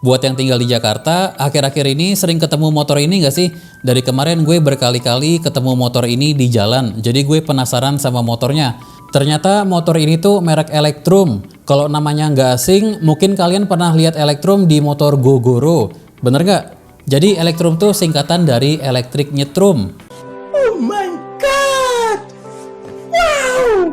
Buat yang tinggal di Jakarta, akhir-akhir ini sering ketemu motor ini gak sih? Dari kemarin gue berkali-kali ketemu motor ini di jalan, jadi gue penasaran sama motornya. Ternyata motor ini tuh merek Electrum. Kalau namanya nggak asing, mungkin kalian pernah lihat Electrum di motor Gogoro. Bener gak? Jadi Electrum tuh singkatan dari elektrik nyetrum. Oh my god! Wow!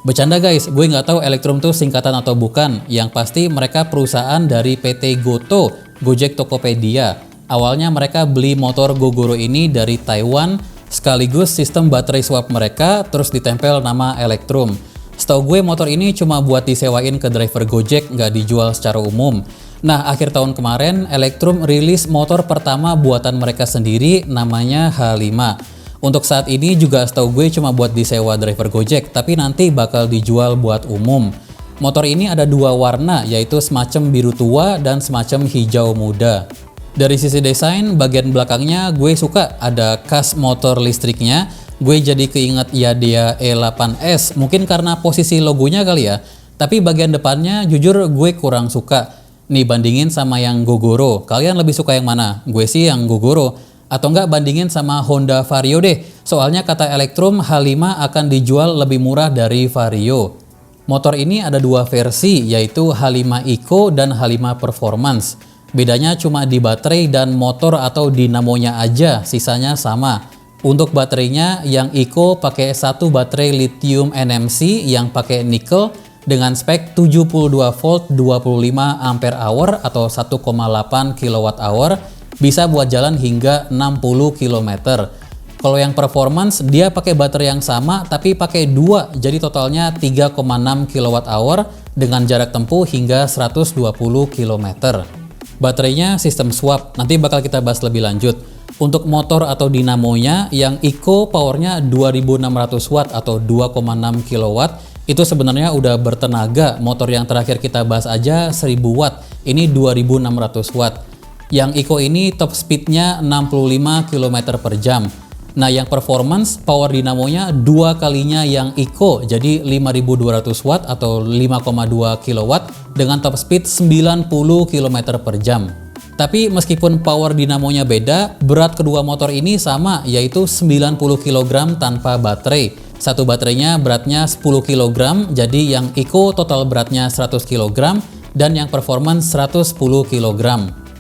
Bercanda guys, gue nggak tahu Electrum tuh singkatan atau bukan. Yang pasti mereka perusahaan dari PT Goto, Gojek Tokopedia. Awalnya mereka beli motor Gogoro ini dari Taiwan, sekaligus sistem baterai swap mereka terus ditempel nama Electrum. Setahu gue motor ini cuma buat disewain ke driver Gojek, nggak dijual secara umum. Nah, akhir tahun kemarin Electrum rilis motor pertama buatan mereka sendiri, namanya H5. Untuk saat ini juga setahu gue cuma buat disewa driver Gojek, tapi nanti bakal dijual buat umum. Motor ini ada dua warna, yaitu semacam biru tua dan semacam hijau muda. Dari sisi desain, bagian belakangnya gue suka ada kas motor listriknya. Gue jadi keinget Yadea E8S, mungkin karena posisi logonya kali ya. Tapi bagian depannya jujur gue kurang suka. Nih bandingin sama yang Gogoro, kalian lebih suka yang mana? Gue sih yang Gogoro. Atau enggak bandingin sama Honda Vario deh. Soalnya kata Electrum H5 akan dijual lebih murah dari Vario. Motor ini ada dua versi, yaitu H5 Eco dan H5 Performance. Bedanya cuma di baterai dan motor atau dinamonya aja, sisanya sama. Untuk baterainya, yang Eco pakai satu baterai lithium NMC yang pakai nikel dengan spek 72 volt 25 ampere hour atau 1,8 kWh. Bisa buat jalan hingga 60 km. Kalau yang performance dia pakai baterai yang sama tapi pakai dua, jadi totalnya 3,6 kWh dengan jarak tempuh hingga 120 km. Baterainya sistem swap, nanti bakal kita bahas lebih lanjut. Untuk motor atau dinamonya, yang Eco powernya 2600 watt atau 2,6 kW. Itu sebenarnya udah bertenaga. Motor yang terakhir kita bahas aja 1000 watt, ini 2600 watt. Yang Eco ini top speednya 65 km per jam. Nah, yang performance power dinamonya dua kalinya yang Eco, jadi 5200 watt atau 5,2 kW dengan top speed 90 km per jam. Tapi meskipun power dinamonya beda, berat kedua motor ini sama, yaitu 90 kg tanpa baterai. Satu baterainya beratnya 10 kg, jadi yang Eco total beratnya 100 kg dan yang performance 110 kg.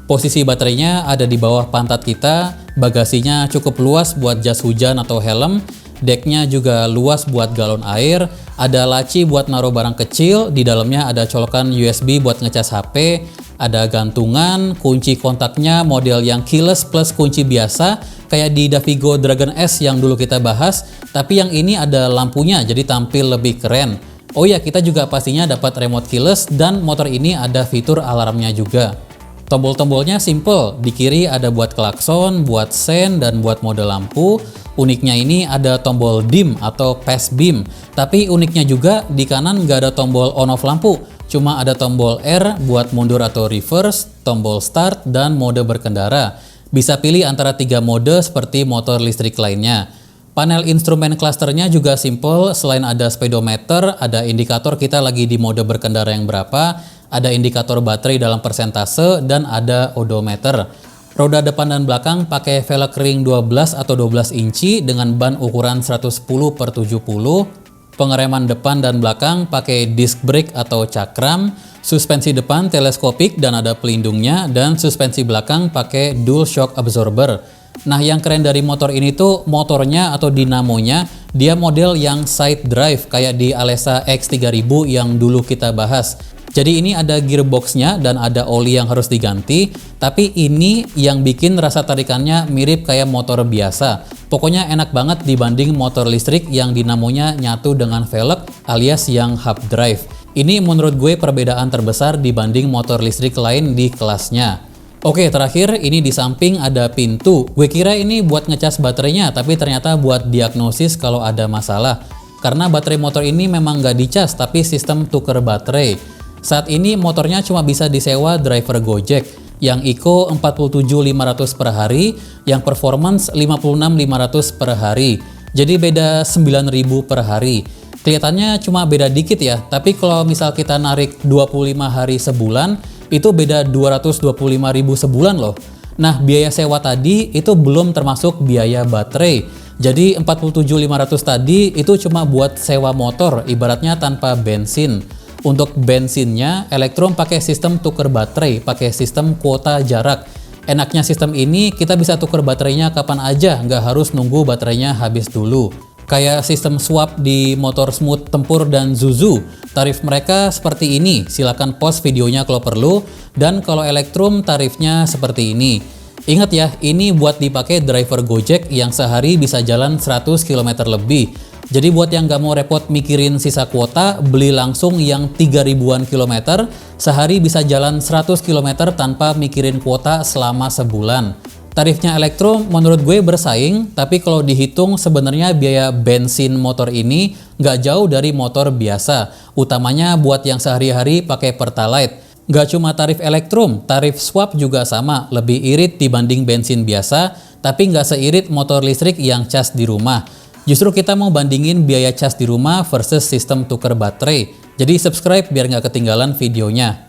Posisi baterainya ada di bawah pantat kita, bagasinya cukup luas buat jas hujan atau helm, decknya juga luas buat galon air, ada laci buat naruh barang kecil, di dalamnya ada colokan USB buat ngecas HP, ada gantungan, kunci kontaknya model yang keyless plus kunci biasa, kayak di Davigo Dragon S yang dulu kita bahas, tapi yang ini ada lampunya jadi tampil lebih keren. Oh ya, kita juga pastinya dapat remote keyless dan motor ini ada fitur alarmnya juga. Tombol-tombolnya simple, di kiri ada buat klakson, buat sen, dan buat mode lampu. Uniknya ini ada tombol dim atau pass beam, tapi uniknya juga di kanan nggak ada tombol on off lampu, cuma ada tombol R buat mundur atau reverse, tombol start, dan mode berkendara. Bisa pilih antara 3 mode seperti motor listrik lainnya. Panel instrumen klasternya juga simple, selain ada speedometer, ada indikator kita lagi di mode berkendara yang berapa, ada indikator baterai dalam persentase, dan ada odometer. Roda depan dan belakang pakai velg ring 12 atau 12 inci dengan ban ukuran 110/70. Pengereman depan dan belakang pakai disc brake atau cakram. Suspensi depan teleskopik dan ada pelindungnya, dan suspensi belakang pakai dual shock absorber. Nah, yang keren dari motor ini tuh motornya atau dinamonya, dia model yang side drive kayak di Alesa X3000 yang dulu kita bahas. Jadi ini ada gearboxnya dan ada oli yang harus diganti, tapi ini yang bikin rasa tarikannya mirip kayak motor biasa. Pokoknya enak banget dibanding motor listrik yang dinamonya nyatu dengan velg alias yang hub drive. Ini menurut gue perbedaan terbesar dibanding motor listrik lain di kelasnya. Oke, terakhir ini di samping ada pintu. Gue kira ini buat ngecas baterainya, tapi ternyata buat diagnosis kalau ada masalah. Karena baterai motor ini memang nggak dicas, tapi sistem tuker baterai. Saat ini motornya cuma bisa disewa driver Gojek. Yang Eco 47.500 per hari, yang Performance 56.500 per hari. Jadi beda 9.000 per hari. Kelihatannya cuma beda dikit ya, tapi kalau misal kita narik 25 hari sebulan, itu beda 225.000 sebulan loh. Nah, biaya sewa tadi itu belum termasuk biaya baterai. Jadi 47.500 tadi itu cuma buat sewa motor, ibaratnya tanpa bensin. Untuk bensinnya, Electrum pakai sistem tuker baterai, pakai sistem kuota jarak. Enaknya sistem ini, kita bisa tuker baterainya kapan aja, nggak harus nunggu baterainya habis dulu. Kayak sistem swap di motor Smooth Tempur dan Zuzu. Tarif mereka seperti ini, silakan pause videonya kalau perlu. Dan kalau Electrum tarifnya seperti ini. Ingat ya, ini buat dipakai driver Gojek yang sehari bisa jalan 100 km lebih. Jadi buat yang nggak mau repot mikirin sisa kuota, beli langsung yang 3.000-an kilometer, sehari bisa jalan 100 km tanpa mikirin kuota selama sebulan. Tarifnya Electrum menurut gue bersaing, tapi kalau dihitung sebenarnya biaya bensin motor ini nggak jauh dari motor biasa, utamanya buat yang sehari-hari pakai Pertalite. Nggak cuma tarif Electrum, tarif swap juga sama, lebih irit dibanding bensin biasa, tapi nggak seirit motor listrik yang cas di rumah. Justru kita mau bandingin biaya cas di rumah versus sistem tuker baterai. Jadi subscribe biar nggak ketinggalan videonya.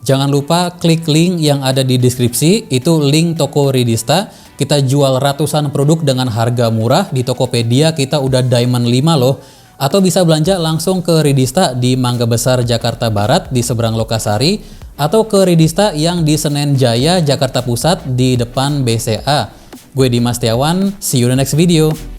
Jangan lupa klik link yang ada di deskripsi, itu link toko Ridista. Kita jual ratusan produk dengan harga murah, di Tokopedia kita udah Diamond 5 loh. Atau bisa belanja langsung ke Ridista di Mangga Besar, Jakarta Barat di seberang Lokasari, atau ke Ridista yang di Senen Jaya, Jakarta Pusat di depan BCA. Gue Dimas Setiawan, see you in the next video.